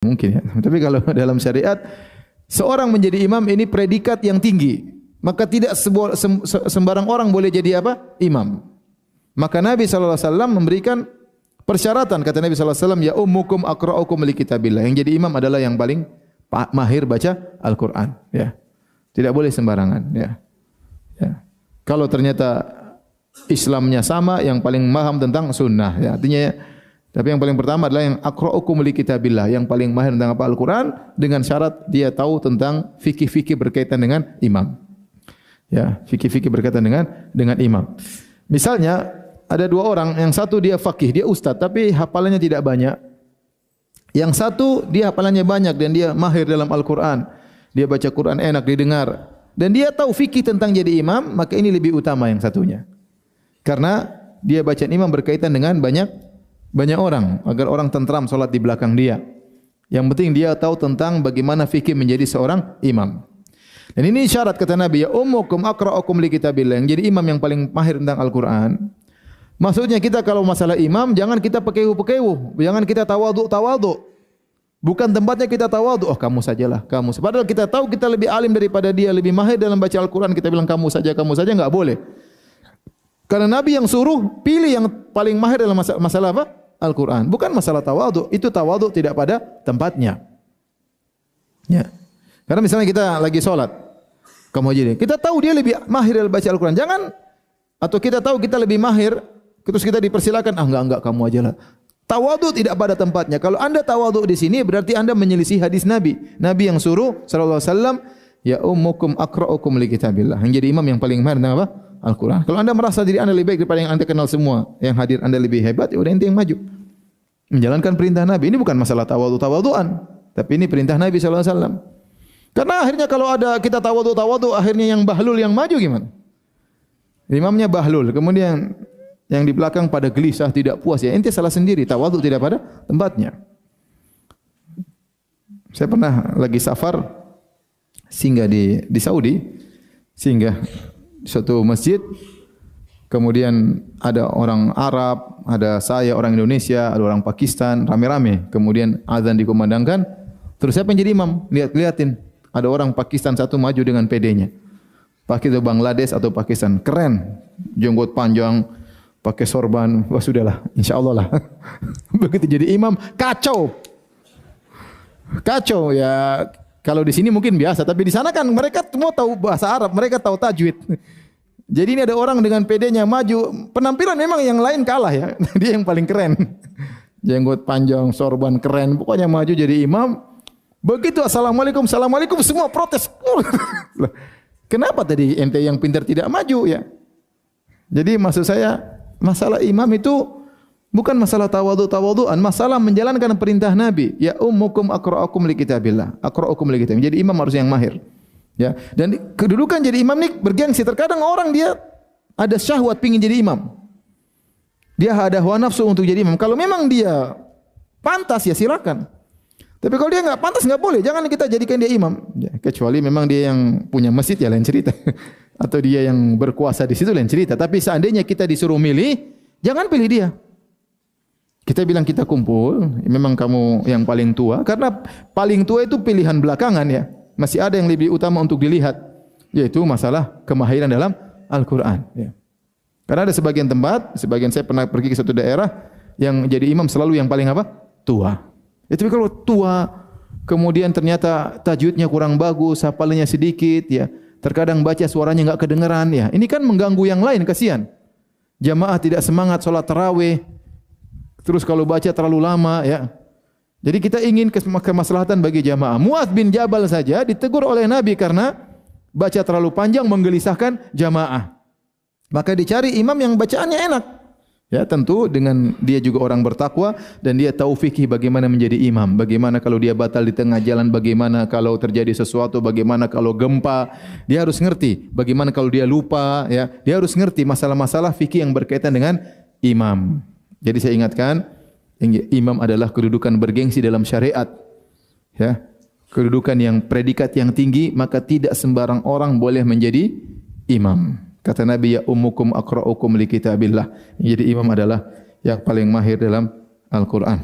mungkin ya. Tapi kalau dalam syariat seorang menjadi imam ini predikat yang tinggi. Maka tidak sembarang orang boleh jadi apa? Imam. Maka Nabi sallallahu alaihi wasallam memberikan persyaratan, kata Nabi sallallahu alaihi wasallam, ya ummukum aqra'ukum li kitabillah. Yang jadi imam adalah yang paling mahir baca Al-Qur'an, ya. Tidak boleh sembarangan, ya. Ya. Kalau ternyata Islamnya sama, yang paling paham tentang sunnah, ya. Artinya tapi yang paling pertama adalah yang aqra'ukum li kitabillah, yang paling mahir tentang apa Al-Qur'an, dengan syarat dia tahu tentang fikih-fikih berkaitan dengan imam. Ya, fikih-fikih berkaitan dengan imam. Misalnya ada dua orang, yang satu dia faqih, dia ustaz, tapi hafalannya tidak banyak. Yang satu dia hafalannya banyak dan dia mahir dalam Al-Qur'an. Dia baca Quran enak didengar dan dia tahu fikih tentang jadi imam, maka ini lebih utama yang satunya. Karena dia bacaan imam berkaitan dengan banyak orang, agar orang tentram salat di belakang dia. Yang penting dia tahu tentang bagaimana fikih menjadi seorang imam. Dan ini syarat kata Nabi, ya ummukum aqra'ukum li kitabillah, yang jadi imam yang paling mahir tentang Al-Qur'an. Maksudnya kita kalau masalah imam jangan kita pekewu-pekewu, jangan kita tawadhu. Bukan tempatnya kita tawadhu, oh kamu sajalah, kamu. Padahal kita tahu kita lebih alim daripada dia, lebih mahir dalam baca Al-Qur'an, kita bilang kamu saja enggak boleh. Karena Nabi yang suruh pilih yang paling mahir dalam masalah apa? Al-Qur'an. Bukan masalah tawadhu, itu tawadhu tidak pada tempatnya. Ya. Karena misalnya kita lagi sholat, kamu aja deh. Kita tahu dia lebih mahir dalam baca Al-Quran. Jangan, atau kita tahu kita lebih mahir, terus kita dipersilakan, enggak, kamu aja lah. Tawadhu tidak pada tempatnya. Kalau anda tawadhu di sini, berarti anda menyelisih hadis Nabi. Nabi yang suruh, sallallahu alaihi wasallam, ya ummukum aqra'ukum li kitabillah. Yang jadi imam yang paling mahir tentang apa? Al-Quran. Kalau anda merasa diri anda lebih baik daripada yang anda kenal semua, yang hadir anda lebih hebat, ya udah ente yang maju. Menjalankan perintah Nabi. Ini bukan masalah tawadhu-tawadhuan, tapi ini perintah Nabi sallallahu alaihi wasallam. Karena akhirnya kalau ada kita tawadhu, akhirnya yang bahlul yang maju gimana? Imamnya bahlul, kemudian yang di belakang pada gelisah, tidak puas, ya ente salah sendiri, tawadhu tidak pada tempatnya. Saya pernah lagi safar, singgah di Saudi, singgah di suatu masjid, kemudian ada orang Arab, ada saya orang Indonesia, ada orang Pakistan, rame-rame, kemudian azan dikumandangkan, terus siapa yang jadi imam? Lihatin. Ada orang Pakistan satu maju dengan PD-nya. Pakai itu Bangladesh atau Pakistan. Keren. Jenggot panjang, pakai sorban. Wah sudahlah, insyaallah lah. Begitu jadi imam, kacau. Kacau ya. Kalau di sini mungkin biasa, tapi di sana kan mereka semua tahu bahasa Arab, mereka tahu tajwid. Jadi ini ada orang dengan PD-nya maju, penampilan memang yang lain kalah ya. Dia yang paling keren. Jenggot panjang, sorban keren, pokoknya maju jadi imam. Begitu assalamualaikum, assalamualaikum, semua protes. Kenapa tadi ente yang pintar tidak maju ya? Jadi maksud saya masalah imam itu bukan masalah tawadhu-tawadhuan, masalah menjalankan perintah Nabi. Ya ummukum aqra'ukum li kitabillah. Aqra'ukum li kitabillah. Jadi imam harus yang mahir. Ya. Dan kedudukan jadi imam ini bergengsi. Terkadang orang dia ada syahwat pingin jadi imam. Dia ada hawa nafsu untuk jadi imam. Kalau memang dia pantas ya silakan. Tapi kalau dia enggak pantas enggak boleh. Jangan kita jadikan dia imam. Ya, kecuali memang dia yang punya masjid ya lain cerita. Atau dia yang berkuasa di situ lain cerita. Tapi seandainya kita disuruh milih, jangan pilih dia. Kita bilang kita kumpul, memang kamu yang paling tua. Karena paling tua itu pilihan belakangan ya. Masih ada yang lebih utama untuk dilihat. Yaitu masalah kemahiran dalam Al-Quran. Ya. Karena ada sebagian tempat, sebagian saya pernah pergi ke suatu daerah, yang jadi imam selalu yang paling apa? Tua. Ya, tapi kalau tua, kemudian ternyata tajwidnya kurang bagus, hafalannya sedikit, ya, terkadang baca suaranya enggak kedengaran, ya, ini kan mengganggu yang lain, kasihan. Jamaah tidak semangat solat tarawih, terus kalau baca terlalu lama, ya. Jadi kita ingin kemaslahatan bagi jamaah. Mu'adz bin Jabal saja ditegur oleh Nabi karena baca terlalu panjang menggelisahkan jamaah. Maka dicari imam yang bacaannya enak. Ya, tentu dengan dia juga orang bertakwa dan dia tahu fikih bagaimana menjadi imam, bagaimana kalau dia batal di tengah jalan, bagaimana kalau terjadi sesuatu, bagaimana kalau gempa, dia harus ngerti. Bagaimana kalau dia lupa, ya, dia harus ngerti masalah-masalah fikih yang berkaitan dengan imam. Jadi saya ingatkan, imam adalah kedudukan bergengsi dalam syariat. Ya, kedudukan yang predikat yang tinggi, maka tidak sembarang orang boleh menjadi imam. Kata Nabi, ya ummukum aqra'ukum li kitabillah. Jadi imam adalah yang paling mahir dalam Al-Quran.